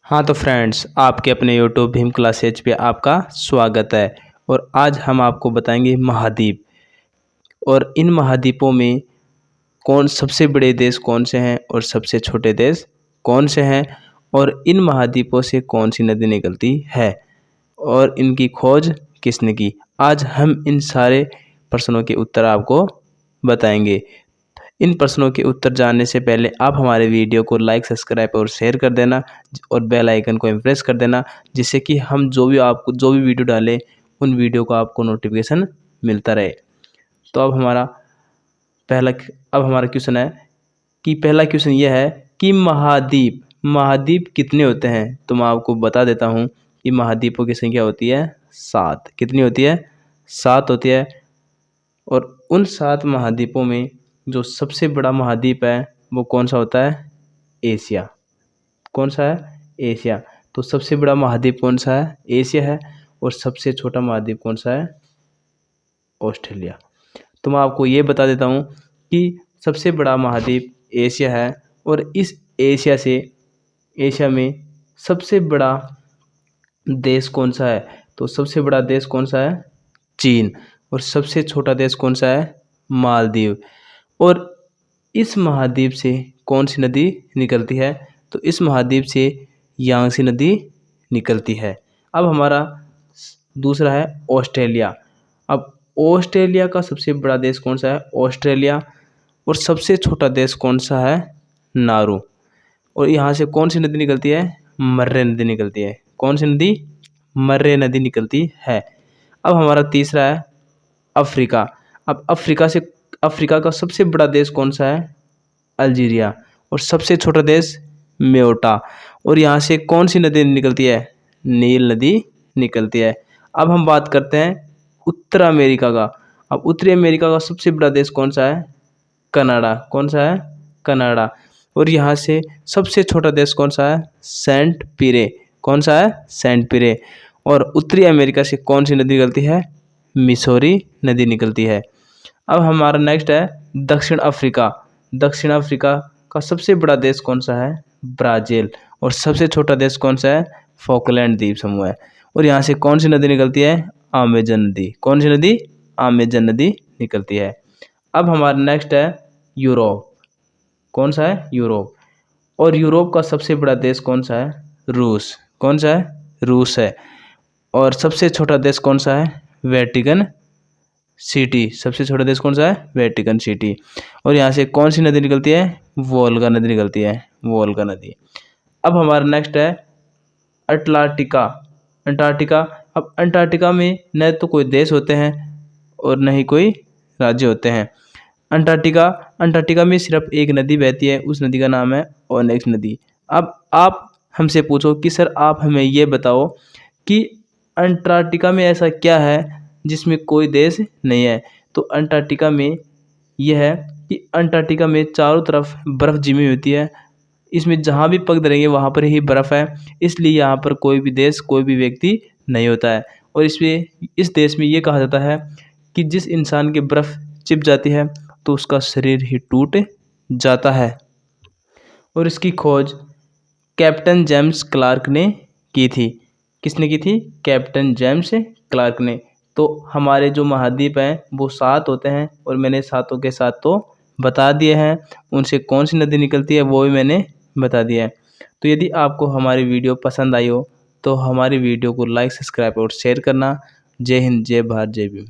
हाँ तो फ्रेंड्स, आपके अपने यूट्यूब भीम क्लासेज पे आपका स्वागत है। और आज हम आपको बताएंगे महाद्वीप और इन महाद्वीपों में कौन सबसे बड़े देश कौन से हैं और सबसे छोटे देश कौन से हैं, और इन महाद्वीपों से कौन सी नदी निकलती है और इनकी खोज किसने की। आज हम इन सारे प्रश्नों के उत्तर आपको बताएंगे। इन प्रश्नों के उत्तर जानने से पहले आप हमारे वीडियो को लाइक, सब्सक्राइब और शेयर कर देना और बेल आइकन को प्रेस कर देना, जिससे कि हम जो भी वीडियो डालें उन वीडियो का आपको नोटिफिकेशन मिलता रहे। तो अब हमारा क्वेश्चन है कि पहला क्वेश्चन यह है कि महाद्वीप कितने होते हैं। तो मैं आपको बता देता हूँ कि महाद्वीपों की संख्या होती है 7। कितनी होती है? 7 होती है। और उन 7 महाद्वीपों में जो सबसे बड़ा महाद्वीप है वो कौन सा होता है? एशिया। कौन सा है? एशिया। तो सबसे बड़ा महाद्वीप कौन सा है? एशिया है। और सबसे छोटा महाद्वीप कौन सा है? ऑस्ट्रेलिया। तो मैं आपको ये बता देता हूँ कि सबसे बड़ा महाद्वीप एशिया है और इस एशिया में सबसे बड़ा देश कौन सा है? तो सबसे बड़ा देश कौन सा है? चीन। और सबसे छोटा देश कौन सा है? मालदीव। और इस महाद्वीप से कौन सी नदी निकलती है? तो इस महाद्वीप से यांगसी नदी निकलती है। अब हमारा दूसरा है ऑस्ट्रेलिया। अब ऑस्ट्रेलिया का सबसे बड़ा देश कौन सा है? ऑस्ट्रेलिया। और सबसे छोटा देश कौन सा है? नारू। और यहाँ से कौन सी नदी निकलती है? मर्रे नदी निकलती है। कौन सी नदी? मर्रे नदी निकलती है। अब हमारा तीसरा है अफ्रीका। अब अफ्रीका का सबसे बड़ा देश कौन सा है? अल्जीरिया। और सबसे छोटा देश म्योटा। और यहाँ से कौन सी नदी निकलती है? नील नदी निकलती है। अब हम बात करते हैं उत्तर अमेरिका का। अब उत्तरी अमेरिका का सबसे बड़ा देश कौन सा है? कनाडा। कौन सा है? कनाडा। और यहाँ से सबसे छोटा देश कौन सा है? सेंट पीरे। कौन सा है? सेंट पीरे। और उत्तरी अमेरिका से कौन सी नदी निकलती है? मिसौरी नदी निकलती है। अब हमारा नेक्स्ट है दक्षिण अफ्रीका। दक्षिण अफ्रीका का सबसे बड़ा देश कौन सा है? ब्राज़ील। और सबसे छोटा देश कौन सा है? फॉकलैंड द्वीप समूह है। और यहाँ से कौन सी नदी निकलती है? अमेजन नदी। कौन सी नदी? अमेजन नदी निकलती है। अब हमारा नेक्स्ट है यूरोप। कौन सा है? यूरोप। और यूरोप का सबसे बड़ा देश कौन सा है? रूस। कौन सा है? रूस है। और सबसे छोटा देश कौन सा है? Vatican city. सबसे छोटा देश कौन सा है? Vatican city. और यहाँ से कौन सी नदी निकलती है? वोल्गा नदी निकलती है। वोल्गा नदी। अब हमारा नेक्स्ट है अटलांटिका। अंटार्कटिका। अब अंटार्कटिका में न तो कोई देश होते हैं और न ही कोई राज्य होते हैं। अंटार्कटिका में सिर्फ एक नदी बहती है, उस नदी का नाम है ओनेक्स नदी। अब आप हमसे पूछो कि सर आप हमें ये बताओ कि अंटार्कटिका में ऐसा क्या है जिसमें कोई देश नहीं है। तो अंटार्कटिका में यह है कि अंटार्कटिका में चारों तरफ बर्फ़ जमी होती है। इसमें जहाँ भी पग धरेंगे वहाँ पर ही बर्फ़ है, इसलिए यहाँ पर कोई भी देश, कोई भी व्यक्ति नहीं होता है। और इस देश में ये कहा जाता है कि जिस इंसान के बर्फ़ चिप जाती है तो उसका शरीर ही टूट जाता है। और इसकी खोज कैप्टन जेम्स क्लार्क ने की थी। किसने की थी? कैप्टन जेम्स क्लार्क ने। तो हमारे जो महाद्वीप हैं वो 7 होते हैं और मैंने 7 के साथ तो बता दिए हैं। उनसे कौन सी नदी निकलती है वो भी मैंने बता दिया है। तो यदि आपको हमारी वीडियो पसंद आई हो तो हमारी वीडियो को लाइक, सब्सक्राइब और शेयर करना। जय हिंद, जय भारत, जय भीम।